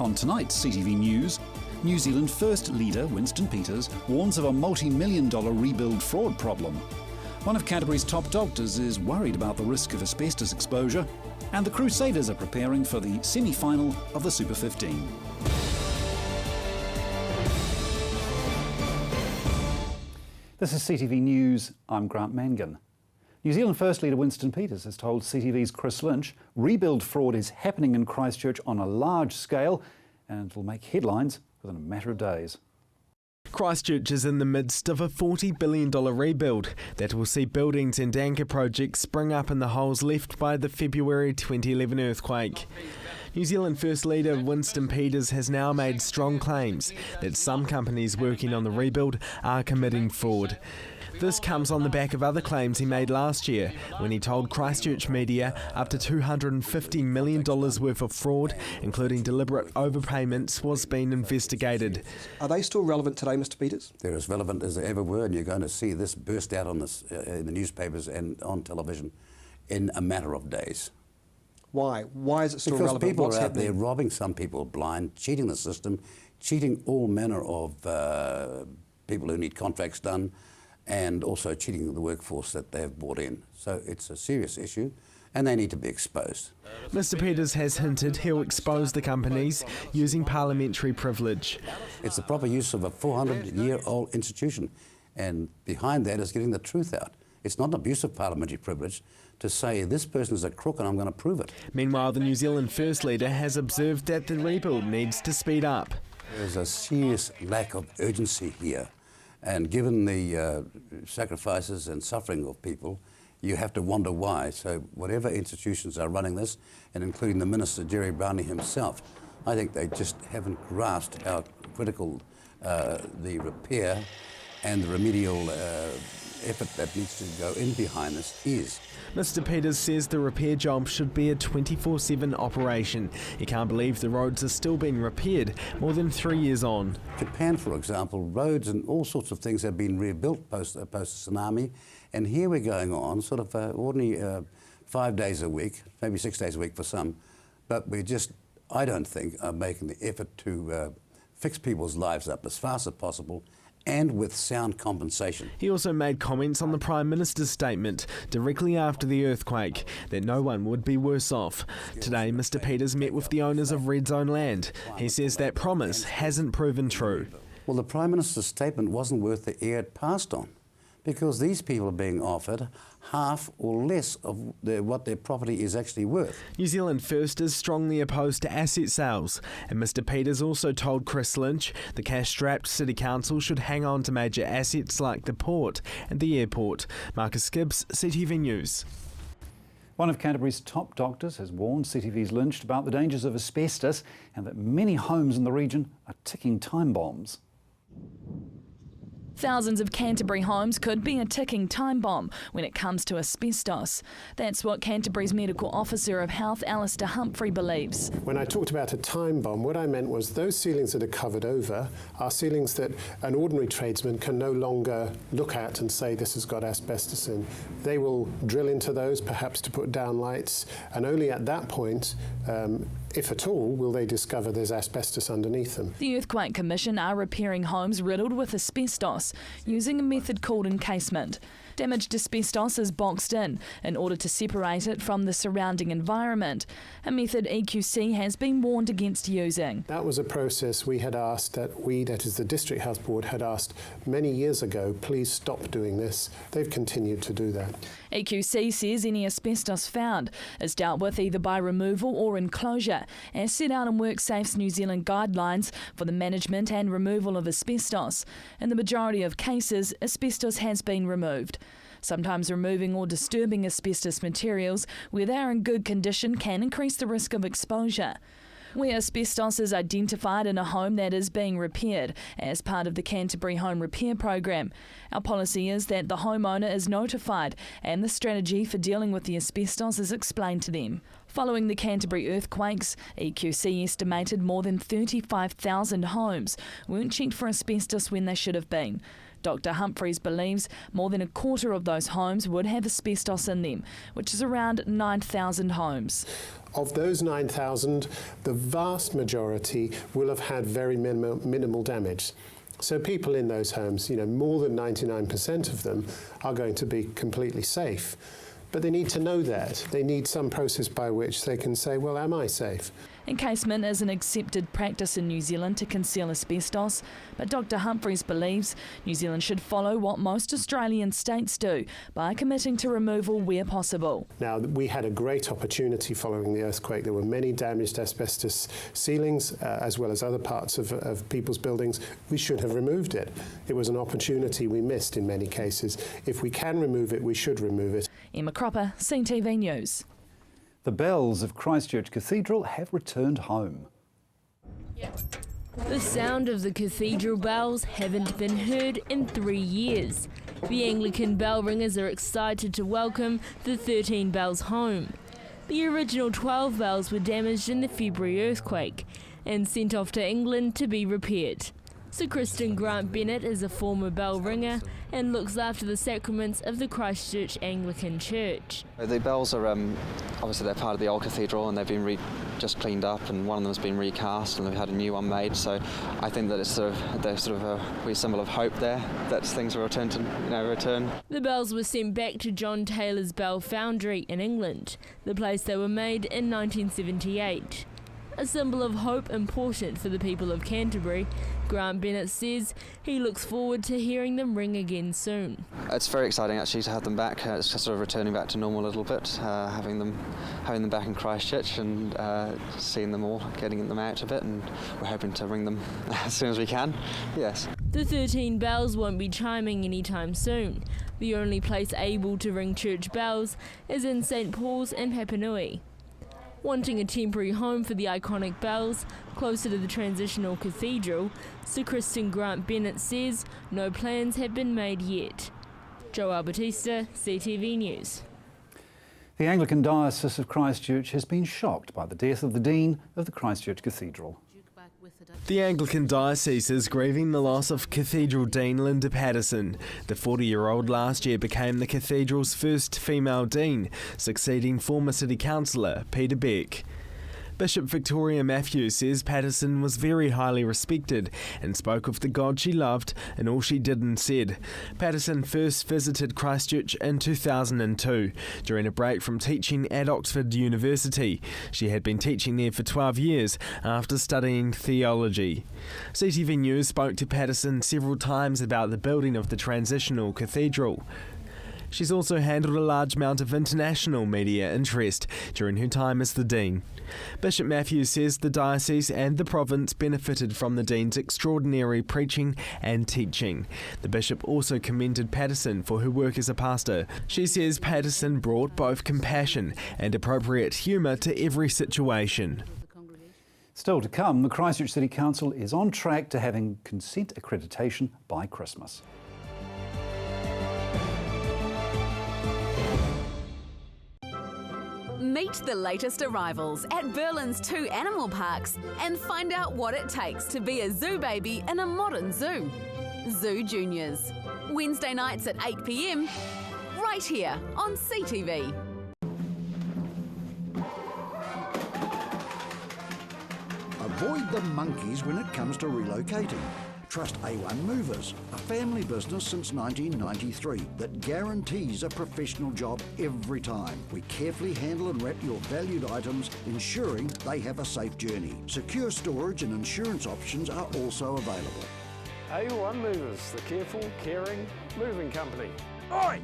On tonight's CTV News, New Zealand First leader Winston Peters warns of a multi-million-dollar rebuild fraud problem. One of Canterbury's top doctors is worried about the risk of asbestos exposure, and the Crusaders are preparing for the semi-final of the Super 15. This is CTV News. I'm Grant Mangan. New Zealand First leader Winston Peters has told CTV's Chris Lynch rebuild fraud is happening in Christchurch on a large scale and will make headlines within a matter of days. Christchurch is in the midst of a $40 billion rebuild that will see buildings and anchor projects spring up in the holes left by the February 2011 earthquake. New Zealand First leader Winston Peters has now made strong claims that some companies working on the rebuild are committing fraud. This comes on the back of other claims he made last year when he told Christchurch media up to $250 million worth of fraud, including deliberate overpayments, was being investigated. Are they still relevant today, Mr. Peters? They're as relevant as they ever were, and you're going to see this burst out on this, in the newspapers and on television in a matter of days. Why? Why is it still relevant? Because people What's are out happening? there robbing some people blind, cheating the system, cheating all manner of people who need contracts done, and also cheating the workforce that they've brought in. So it's a serious issue, and they need to be exposed. Mr. Peters has hinted he'll expose the companies using parliamentary privilege. It's the proper use of a 400-year-old institution, and behind that is getting the truth out. It's not an abuse of parliamentary privilege to say this person is a crook and I'm going to prove it. Meanwhile, the New Zealand First leader has observed that the rebuild needs to speed up. There's a serious lack of urgency here. And given the sacrifices and suffering of people, you have to wonder why. So whatever institutions are running this, and including the Minister, Jerry Brownlee himself, I think they just haven't grasped how critical the repair and the remedial effort that needs to go in behind this is. Mr. Peters says the repair job should be a 24/7 operation. He can't believe the roads are still being repaired more than 3 years on. Japan, for example, roads and all sorts of things have been rebuilt post tsunami, and here we're going on sort of ordinary 5 days a week, maybe 6 days a week for some, but we just, I don't think, are making the effort to fix people's lives up as fast as possible, and with sound compensation. He also made comments on the Prime Minister's statement directly after the earthquake that no one would be worse off. Today, Mr. Peters met with the owners of Red Zone land. He says that promise hasn't proven true. Well, the Prime Minister's statement wasn't worth the air it passed on, because these people are being offered half or less of what their property is actually worth. New Zealand First is strongly opposed to asset sales, and Mr. Peters also told Chris Lynch the cash-strapped City Council should hang on to major assets like the port and the airport. Marcus Gibbs, CTV News. One of Canterbury's top doctors has warned CTV's Lynch about the dangers of asbestos and that many homes in the region are ticking time bombs. Thousands of Canterbury homes could be a ticking time bomb when it comes to asbestos. That's what Canterbury's Medical Officer of Health, Alistair Humphrey, believes. When I talked about a time bomb, what I meant was those ceilings that are covered over are ceilings that an ordinary tradesman can no longer look at and say this has got asbestos in. They will drill into those, perhaps to put down lights, and only at that point, if at all, will they discover there's asbestos underneath them. The Earthquake Commission are repairing homes riddled with asbestos using a method called encasement. Damaged asbestos is boxed in order to separate it from the surrounding environment, a method EQC has been warned against using. That was a process we had asked, that is the District Health Board had asked many years ago, please stop doing this. They've continued to do that. EQC says any asbestos found is dealt with either by removal or enclosure, as set out in WorkSafe's New Zealand guidelines for the management and removal of asbestos. In the majority of cases, asbestos has been removed. Sometimes removing or disturbing asbestos materials where they are in good condition can increase the risk of exposure. Where asbestos is identified in a home that is being repaired as part of the Canterbury Home Repair Programme, our policy is that the homeowner is notified and the strategy for dealing with the asbestos is explained to them. Following the Canterbury earthquakes, EQC estimated more than 35,000 homes weren't checked for asbestos when they should have been. Dr Humphreys believes more than a quarter of those homes would have asbestos in them, which is around 9,000 homes. Of those 9,000, the vast majority will have had very minimal damage. So people in those homes, more than 99% of them are going to be completely safe. But they need to know that. They need some process by which they can say, well, am I safe? Encasement is an accepted practice in New Zealand to conceal asbestos, but Dr Humphreys believes New Zealand should follow what most Australian states do by committing to removal where possible. Now, we had a great opportunity following the earthquake. There were many damaged asbestos ceilings, as well as other parts of people's buildings. We should have removed it. It was an opportunity we missed in many cases. If we can remove it, we should remove it. Emma Cropper, CTV News. The bells of Christchurch Cathedral have returned home. The sound of the cathedral bells haven't been heard in 3 years. The Anglican bell ringers are excited to welcome the 13 bells home. The original 12 bells were damaged in the February earthquake and sent off to England to be repaired. Sir Kristen Grant-Bennett is a former bell ringer and looks after the sacraments of the Christchurch Anglican Church. The bells are obviously they're part of the old cathedral and they've been just cleaned up, and one of them has been recast and they've had a new one made. So I think that it's sort of a wee symbol of hope there that things will return to return. The bells were sent back to John Taylor's Bell Foundry in England, the place they were made in 1978. A symbol of hope important for the people of Canterbury, Grant-Bennett says he looks forward to hearing them ring again soon. It's very exciting actually to have them back. It's just sort of returning back to normal a little bit, having them back in Christchurch and seeing them all, getting them out a bit, and we're hoping to ring them as soon as we can. Yes. The 13 bells won't be chiming anytime soon. The only place able to ring church bells is in St Paul's and Papanui. Wanting a temporary home for the iconic bells closer to the transitional cathedral, Sir Kristen Grant-Bennett says no plans have been made yet. Joelle Batista, CTV News. The Anglican Diocese of Christchurch has been shocked by the death of the Dean of the Christchurch Cathedral. The Anglican Diocese is grieving the loss of Cathedral Dean Linda Patterson. The 40-year-old last year became the cathedral's first female dean, succeeding former City Councillor Peter Beck. Bishop Victoria Matthews says Patterson was very highly respected and spoke of the God she loved and all she did and said. Patterson first visited Christchurch in 2002 during a break from teaching at Oxford University. She had been teaching there for 12 years after studying theology. CTV News spoke to Patterson several times about the building of the transitional cathedral. She's also handled a large amount of international media interest during her time as the Dean. Bishop Matthews says the diocese and the province benefited from the Dean's extraordinary preaching and teaching. The bishop also commended Patterson for her work as a pastor. She says Patterson brought both compassion and appropriate humour to every situation. Still to come, the Christchurch City Council is on track to having consent accreditation by Christmas. Meet the latest arrivals at Berlin's 2 animal parks and find out what it takes to be a zoo baby in a modern zoo. Zoo Juniors. Wednesday nights at 8 p.m, right here on CTV. Avoid the monkeys when it comes to relocating. Trust A1 Movers, a family business since 1993 that guarantees a professional job every time. We carefully handle and wrap your valued items, ensuring they have a safe journey. Secure storage and insurance options are also available. A1 Movers, the careful, caring moving company. Oi!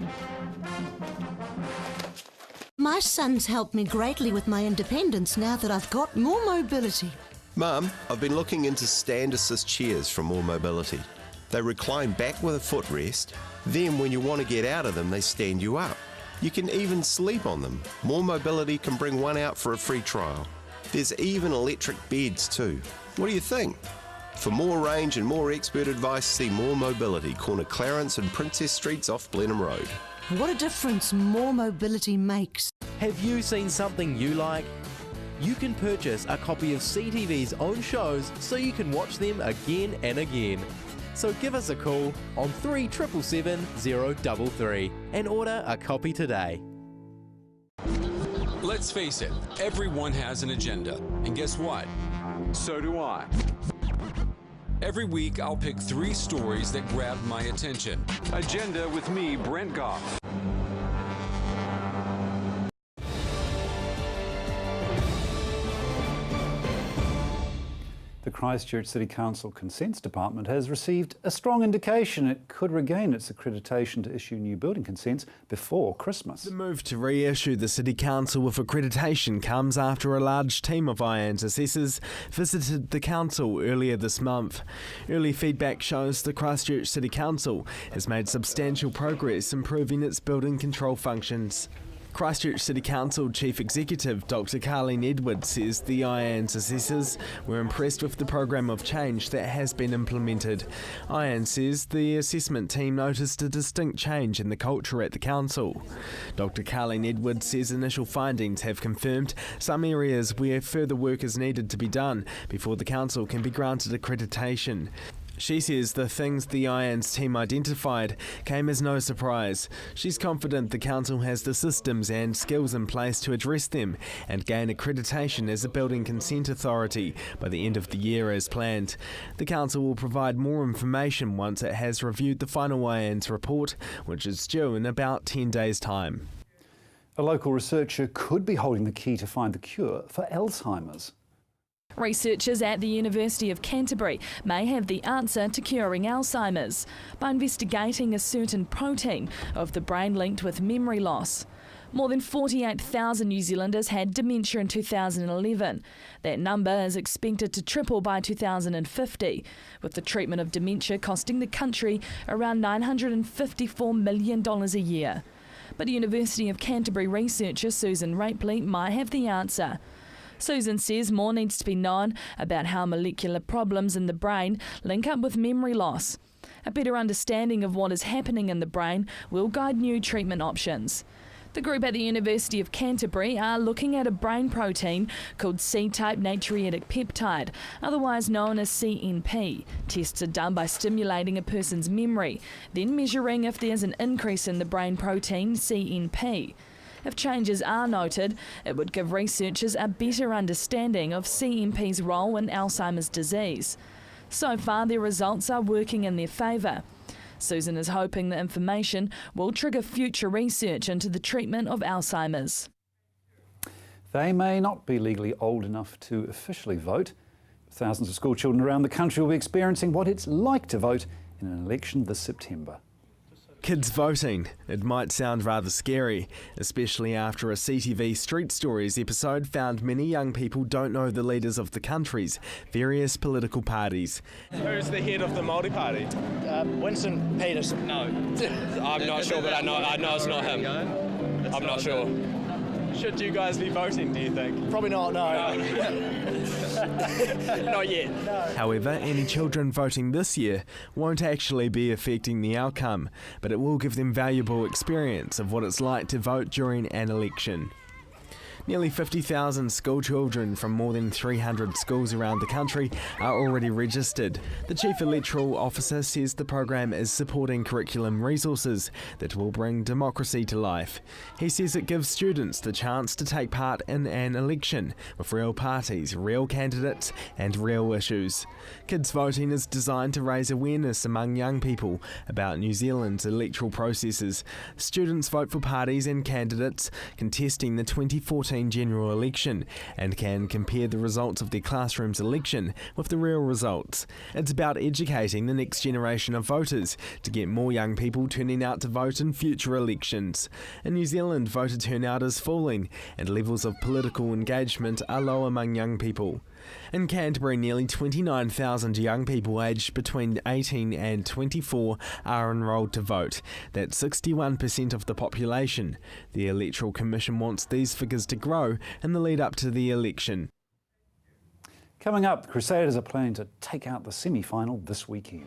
My son's helped me greatly with my independence now that I've got more mobility. Mum, I've been looking into stand assist chairs from More Mobility. They recline back with a footrest, then when you want to get out of them, they stand you up. You can even sleep on them. More Mobility can bring one out for a free trial. There's even electric beds too. What do you think? For more range and more expert advice, see More Mobility, corner Clarence and Princess Streets off Blenheim Road. What a difference More Mobility makes. Have you seen something you like? You can purchase a copy of CTV's own shows so you can watch them again and again. So give us a call on 3777 033 and order a copy today. Let's face it, everyone has an agenda. And guess what? So do I. Every week, I'll pick 3 stories that grab my attention. Agenda with me, Brent Goff. The Christchurch City Council Consents Department has received a strong indication it could regain its accreditation to issue new building consents before Christmas. The move to reissue the City Council with accreditation comes after a large team of IANZ assessors visited the council earlier this month. Early feedback shows the Christchurch City Council has made substantial progress improving its building control functions. Christchurch City Council Chief Executive Dr Carleen Edwards says the IANZ assessors were impressed with the program of change that has been implemented. IANZ says the assessment team noticed a distinct change in the culture at the council. Dr Carleen Edwards says initial findings have confirmed some areas where further work is needed to be done before the council can be granted accreditation. She says the things the IANZ team identified came as no surprise. She's confident the council has the systems and skills in place to address them and gain accreditation as a building consent authority by the end of the year as planned. The council will provide more information once it has reviewed the final IANZ report, which is due in about 10 days' time. A local researcher could be holding the key to find the cure for Alzheimer's. Researchers at the University of Canterbury may have the answer to curing Alzheimer's by investigating a certain protein of the brain linked with memory loss. More than 48,000 New Zealanders had dementia in 2011. That number is expected to triple by 2050, with the treatment of dementia costing the country around $954 million a year. But University of Canterbury researcher Susan Rapley might have the answer. Susan says more needs to be known about how molecular problems in the brain link up with memory loss. A better understanding of what is happening in the brain will guide new treatment options. The group at the University of Canterbury are looking at a brain protein called C-type natriuretic peptide, otherwise known as CNP. Tests are done by stimulating a person's memory, then measuring if there's an increase in the brain protein CNP. If changes are noted, it would give researchers a better understanding of CNP's role in Alzheimer's disease. So far, their results are working in their favour. Susan is hoping the information will trigger future research into the treatment of Alzheimer's. They may not be legally old enough to officially vote. Thousands of school children around the country will be experiencing what it's like to vote in an election this September. Kids voting. It might sound rather scary, especially after a CTV Street Stories episode found many young people don't know the leaders of the country's various political parties. Who's the head of the Māori Party? Winston Peters. No. I'm not sure, but I know it's not him. I'm not sure. Should you guys be voting, do you think? Probably not, no. Not yet. No. However, any children voting this year won't actually be affecting the outcome, but it will give them valuable experience of what it's like to vote during an election. Nearly 50,000 school children from more than 300 schools around the country are already registered. The Chief Electoral Officer says the program is supporting curriculum resources that will bring democracy to life. He says it gives students the chance to take part in an election with real parties, real candidates and real issues. Kids voting is designed to raise awareness among young people about New Zealand's electoral processes. Students vote for parties and candidates contesting the 2014 general election and can compare the results of their classroom's election with the real results. It's about educating the next generation of voters to get more young people turning out to vote in future elections. In New Zealand, voter turnout is falling and levels of political engagement are low among young people. In Canterbury, nearly 29,000 young people aged between 18 and 24 are enrolled to vote. That's 61% of the population. The Electoral Commission wants these figures to grow in the lead up to the election. Coming up, the Crusaders are planning to take out the semi-final this weekend.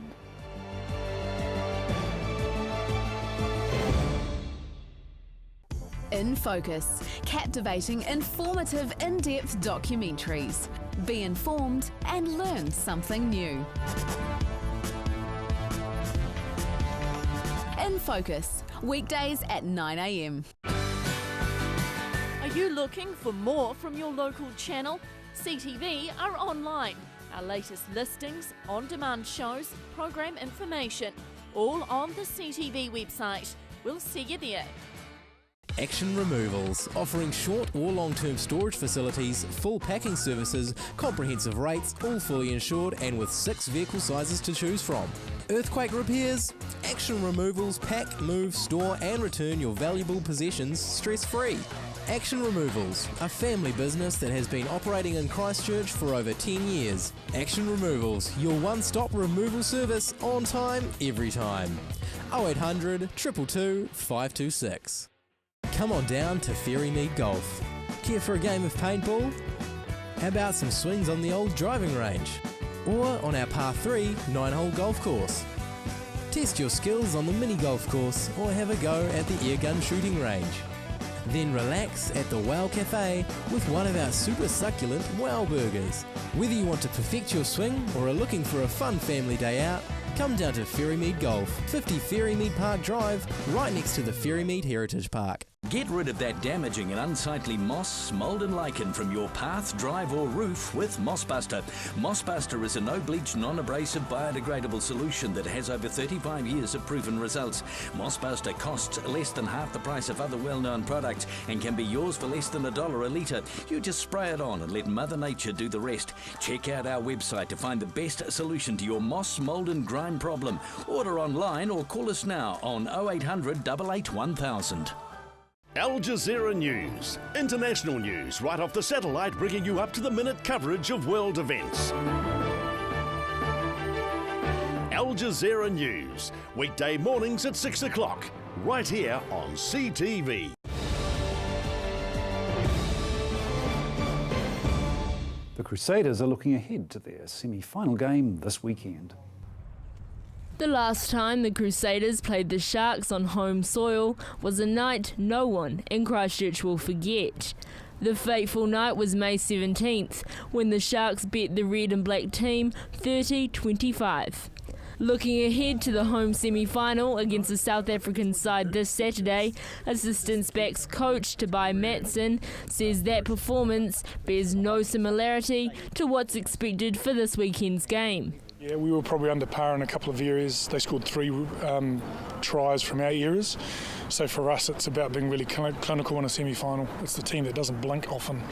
In Focus, captivating, informative, in-depth documentaries. Be informed and learn something new. In Focus, weekdays at 9 a.m. Are you looking for more from your local channel? CTV are online. Our latest listings, on-demand shows, program information, all on the CTV website. We'll see you there. Action Removals, offering short or long-term storage facilities, full packing services, comprehensive rates, all fully insured and with 6 vehicle sizes to choose from. Earthquake repairs? Action Removals pack, move, store and return your valuable possessions stress-free. Action Removals, a family business that has been operating in Christchurch for over 10 years. Action Removals, your one-stop removal service on time, every time. 0800 222 526. Come on down to Ferrymead Golf. Care for a game of paintball? How about some swings on the old driving range? Or on our Par 3 9-hole golf course? Test your skills on the mini golf course or have a go at the airgun shooting range. Then relax at the Wow Cafe with one of our super succulent Wow Burgers. Whether you want to perfect your swing or are looking for a fun family day out, come down to Ferrymead Golf, 50 Ferrymead Park Drive, right next to the Ferrymead Heritage Park. Get rid of that damaging and unsightly moss, mould and lichen from your path, drive or roof with Mossbuster. Mossbuster is a no-bleach, non-abrasive, biodegradable solution that has over 35 years of proven results. Mossbuster costs less than half the price of other well-known products and can be yours for less than $1 a litre. You just spray it on and let Mother Nature do the rest. Check out our website to find the best solution to your moss, mould and grime problem. Order online or call us now on 0800 88 1000. Al Jazeera News. International news right off the satellite, bringing you up-to-the-minute coverage of world events. Al Jazeera News. Weekday mornings at 6 o'clock. Right here on CTV. The Crusaders are looking ahead to their semi-final game this weekend. The last time the Crusaders played the Sharks on home soil was a night no one in Christchurch will forget. The fateful night was May 17th, when the Sharks beat the red and black team 30-25. Looking ahead to the home semi-final against the South African side this Saturday, assistance backs coach Toby Matson says that performance bears no similarity to what's expected for this weekend's game. Yeah, we were probably under par in a couple of areas. They scored 3 tries from our areas. So for us, it's about being really clinical in a semi-final. It's the team that doesn't blink often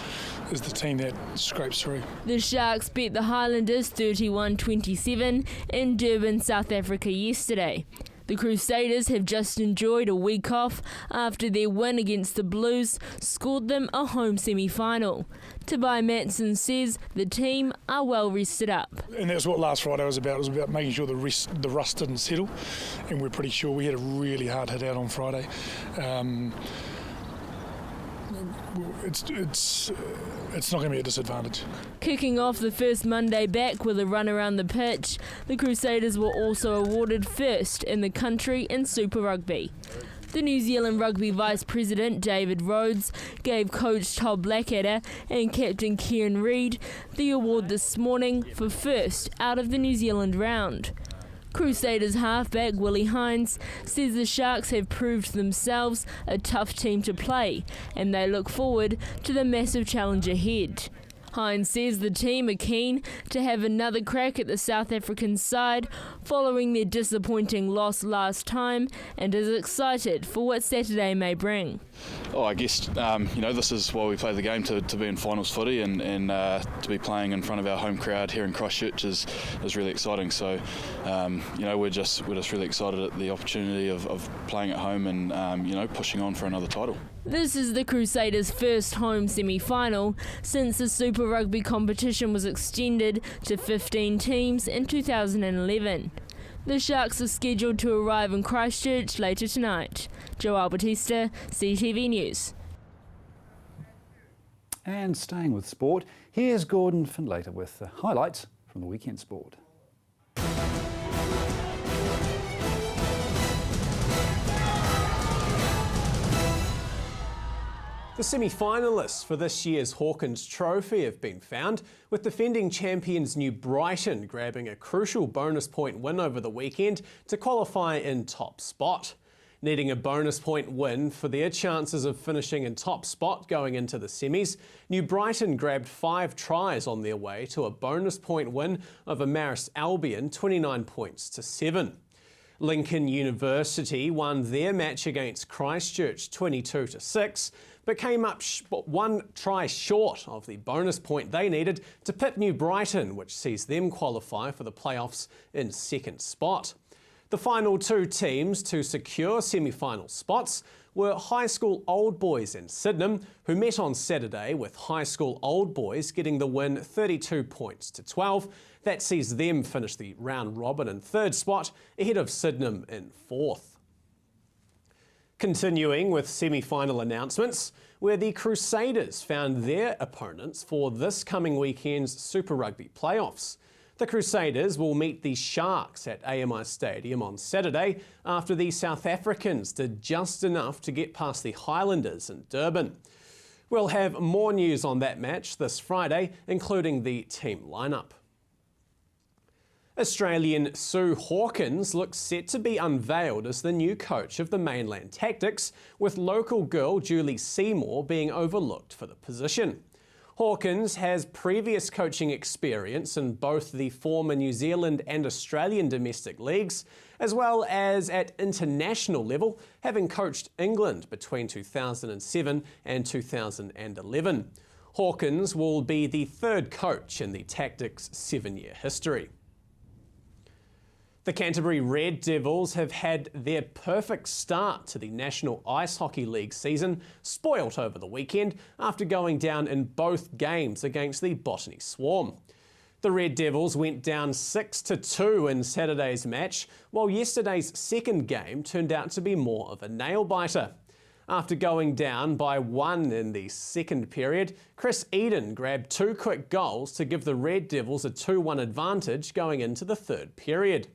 is the team that scrapes through. The Sharks beat the Highlanders 31-27 in Durban, South Africa yesterday. The Crusaders have just enjoyed a week off after their win against the Blues scored them a home semi-final. Toby Matson says the team are well rested up. And that's what last Friday was about. It was about making sure the rust didn't settle. And we're pretty sure we had a really hard hit out on Friday. It's not going to be a disadvantage. Kicking off the first Monday back with a run around the pitch, the Crusaders were also awarded first in the country in Super Rugby. The New Zealand Rugby Vice President David Rhodes gave coach Todd Blackadder and captain Kieran Reid the award this morning for first out of the New Zealand round. Crusaders halfback Willie Hines says the Sharks have proved themselves a tough team to play and they look forward to the massive challenge ahead. Hines says the team are keen to have another crack at the South African side following their disappointing loss last time and is excited for what Saturday may bring. Oh, I guess, this is why we play the game, to be in finals footy and to be playing in front of our home crowd here in Christchurch is really exciting. So, we're just really excited at the opportunity of playing at home and, pushing on for another title. This is the Crusaders' first home semi-final since the Super Rugby competition was extended to 15 teams in 2011. The Sharks are scheduled to arrive in Christchurch later tonight. Joel Batista, CTV News. And staying with sport, here's Gordon Findlater with the highlights from the weekend sport. The semi-finalists for this year's Hawkins Trophy have been found, with defending champions New Brighton grabbing a crucial bonus point win over the weekend to qualify in top spot. Needing a bonus point win for their chances of finishing in top spot going into the semis, New Brighton grabbed 5 tries on their way to a bonus point win over Marist Albion 29 points to 7. Lincoln University won their match against Christchurch 22-6, but came up 1 try short of the bonus point they needed to pit New Brighton, which sees them qualify for the playoffs in second spot. The final 2 teams to secure semi-final spots were High School Old Boys and Sydenham, who met on Saturday, with High School Old Boys getting the win 32 points to 12. That sees them finish the round robin in third spot, ahead of Sydenham in fourth. Continuing with semi-final announcements, where the Crusaders found their opponents for this coming weekend's Super Rugby playoffs. The Crusaders will meet the Sharks at AMI Stadium on Saturday after the South Africans did just enough to get past the Highlanders in Durban. We'll have more news on that match this Friday, including the team lineup. Australian Sue Hawkins looks set to be unveiled as the new coach of the Mainland Tactics, with local girl Julie Seymour being overlooked for the position. Hawkins has previous coaching experience in both the former New Zealand and Australian domestic leagues, as well as at international level, having coached England between 2007 and 2011. Hawkins will be the 3rd coach in the Tactics' 7-year history. The Canterbury Red Devils have had their perfect start to the National Ice Hockey League season spoilt over the weekend after going down in both games against the Botany Swarm. The Red Devils went down 6-2 in Saturday's match, while yesterday's second game turned out to be more of a nail-biter. After going down by 1 in the second period, Chris Eden grabbed 2 quick goals to give the Red Devils a 2-1 advantage going into the third period.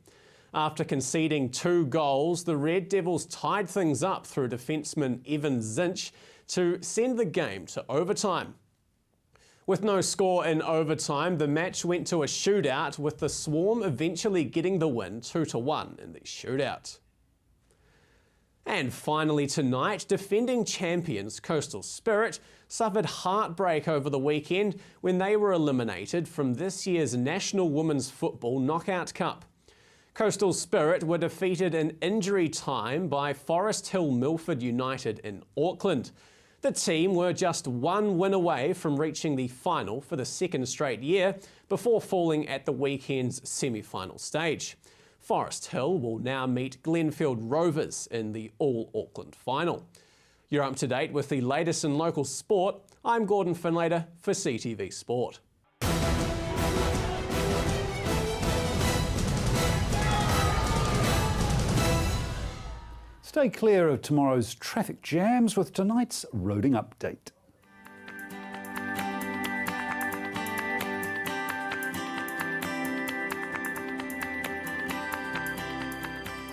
After conceding 2 goals, the Red Devils tied things up through defenceman Evan Zinch to send the game to overtime. With no score in overtime, the match went to a shootout, with the Swarm eventually getting the win 2-1 in the shootout. And finally tonight, defending champions Coastal Spirit suffered heartbreak over the weekend when they were eliminated from this year's National Women's Football Knockout Cup. Coastal Spirit were defeated in injury time by Forest Hill Milford United in Auckland. The team were just 1 win away from reaching the final for the 2nd straight year before falling at the weekend's semi-final stage. Forest Hill will now meet Glenfield Rovers in the All-Auckland final. You're up to date with the latest in local sport. I'm Gordon Finlater for CTV Sport. Stay clear of tomorrow's traffic jams with tonight's roading update.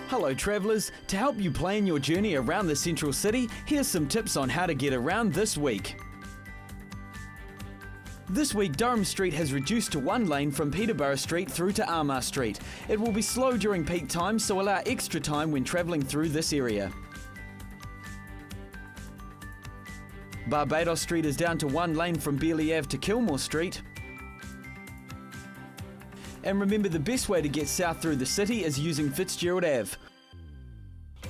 Hello travellers, to help you plan your journey around the central city, here's some tips on how to get around this week. This week, Durham Street has reduced to 1 lane from Peterborough Street through to Armour Street. It will be slow during peak times, so allow extra time when travelling through this area. Barbados Street is down to 1 lane from Beeley Ave to Kilmore Street. And remember, the best way to get south through the city is using Fitzgerald Ave.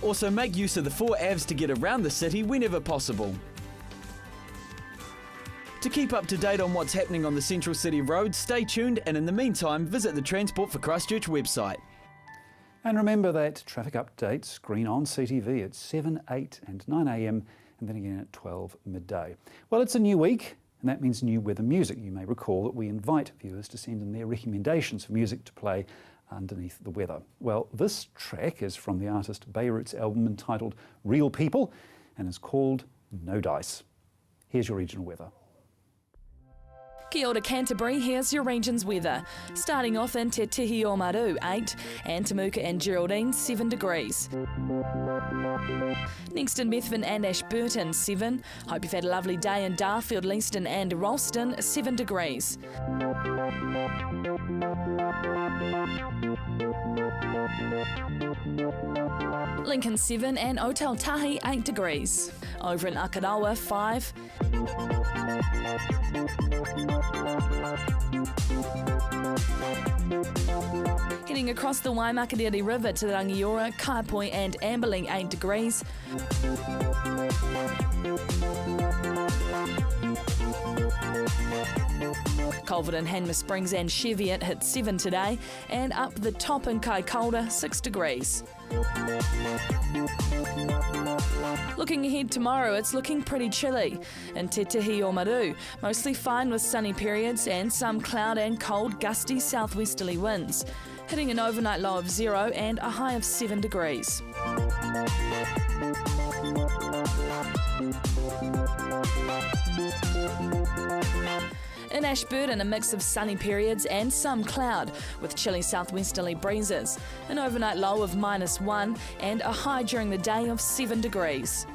Also, make use of the 4 Aves to get around the city whenever possible. To keep up to date on what's happening on the Central City roads, stay tuned, and in the meantime, visit the Transport for Christchurch website. And remember that traffic updates screen on CTV at 7, 8 and 9 a.m, and then again at 12 midday. Well, it's a new week, and that means new weather music. You may recall that we invite viewers to send in their recommendations for music to play underneath the weather. Well, this track is from the artist Beirut's album entitled Real People and is called No Dice. Here's your regional weather. Kia ora Canterbury, here's your region's weather. Starting off in Te Tihi o Maru, 8, and Temuka and Geraldine, 7 degrees. Next in Methven and Ashburton, 7. Hope you've had a lovely day in Darfield, Leeston and Ralston, 7 degrees. Lincoln 7 and Otautahi 8 degrees. Over in Akarawa 5. Heading across the Waimakariri River to Rangiora, Kaipoi and Amberley 8 degrees. Culverton, Hanmer Springs and Cheviot hit 7 today, and up the top in Kaikoura 6 degrees. Looking ahead tomorrow, it's looking pretty chilly. In Te Tihi o Maru, mostly fine with sunny periods and some cloud and cold gusty southwesterly winds, hitting an overnight low of 0 and a high of 7 degrees. In Ashburton, a mix of sunny periods and some cloud, with chilly southwesterly breezes. An overnight low of -1 and a high during the day of 7 degrees.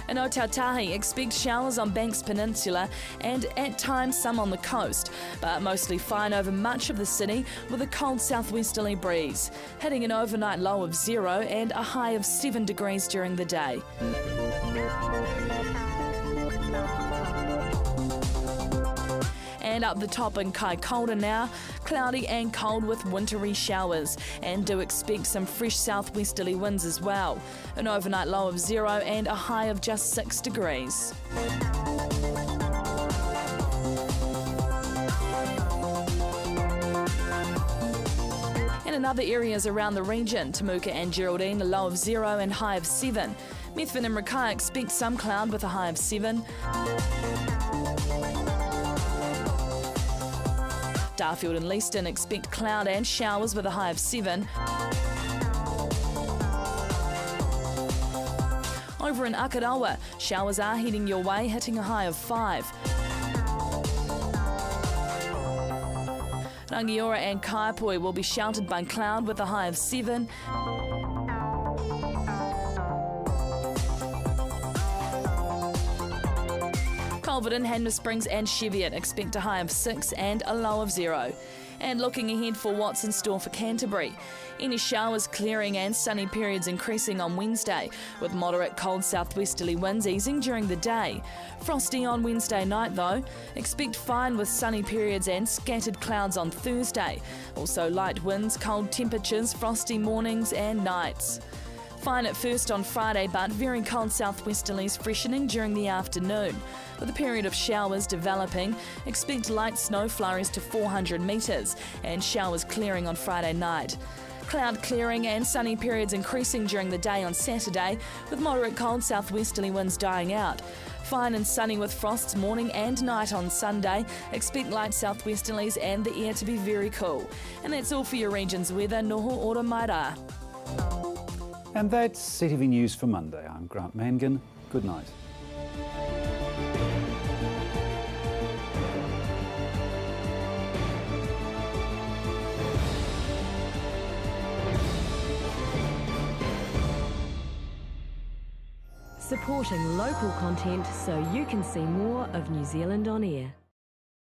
In Otautahi, expect showers on Banks Peninsula and at times some on the coast, but mostly fine over much of the city with a cold southwesterly breeze, hitting an overnight low of 0 and a high of 7 degrees during the day. And up the top in Kaikoura now, cloudy and cold with wintry showers, and do expect some fresh southwesterly winds as well. An overnight low of 0 and a high of just 6 degrees. In other areas around the region, Temuka and Geraldine a low of 0 and high of 7. Methven and Rakai expect some cloud with a high of 7. Darfield and Leeston expect cloud and showers with a high of 7. Over in Akarawa, showers are heading your way, hitting a high of 5. Rangiora and Kaipoi will be sheltered by cloud with a high of 7. Culverton, Hanmer Springs and Cheviot expect a high of 6 and a low of 0. And looking ahead for what's in store for Canterbury. Any showers clearing and sunny periods increasing on Wednesday, with moderate cold southwesterly winds easing during the day. Frosty on Wednesday night though. Expect fine with sunny periods and scattered clouds on Thursday. Also light winds, cold temperatures, frosty mornings and nights. Fine at first on Friday, but very cold southwesterlies freshening during the afternoon. With a period of showers developing, expect light snow flurries to 400 metres and showers clearing on Friday night. Cloud clearing and sunny periods increasing during the day on Saturday, with moderate cold southwesterly winds dying out. Fine and sunny with frosts morning and night on Sunday. Expect light southwesterlies and the air to be very cool. And that's all for your region's weather. Noho ora mai rā. And that's CTV News for Monday. I'm Grant Mangan. Good night. Supporting local content so you can see more of New Zealand on air.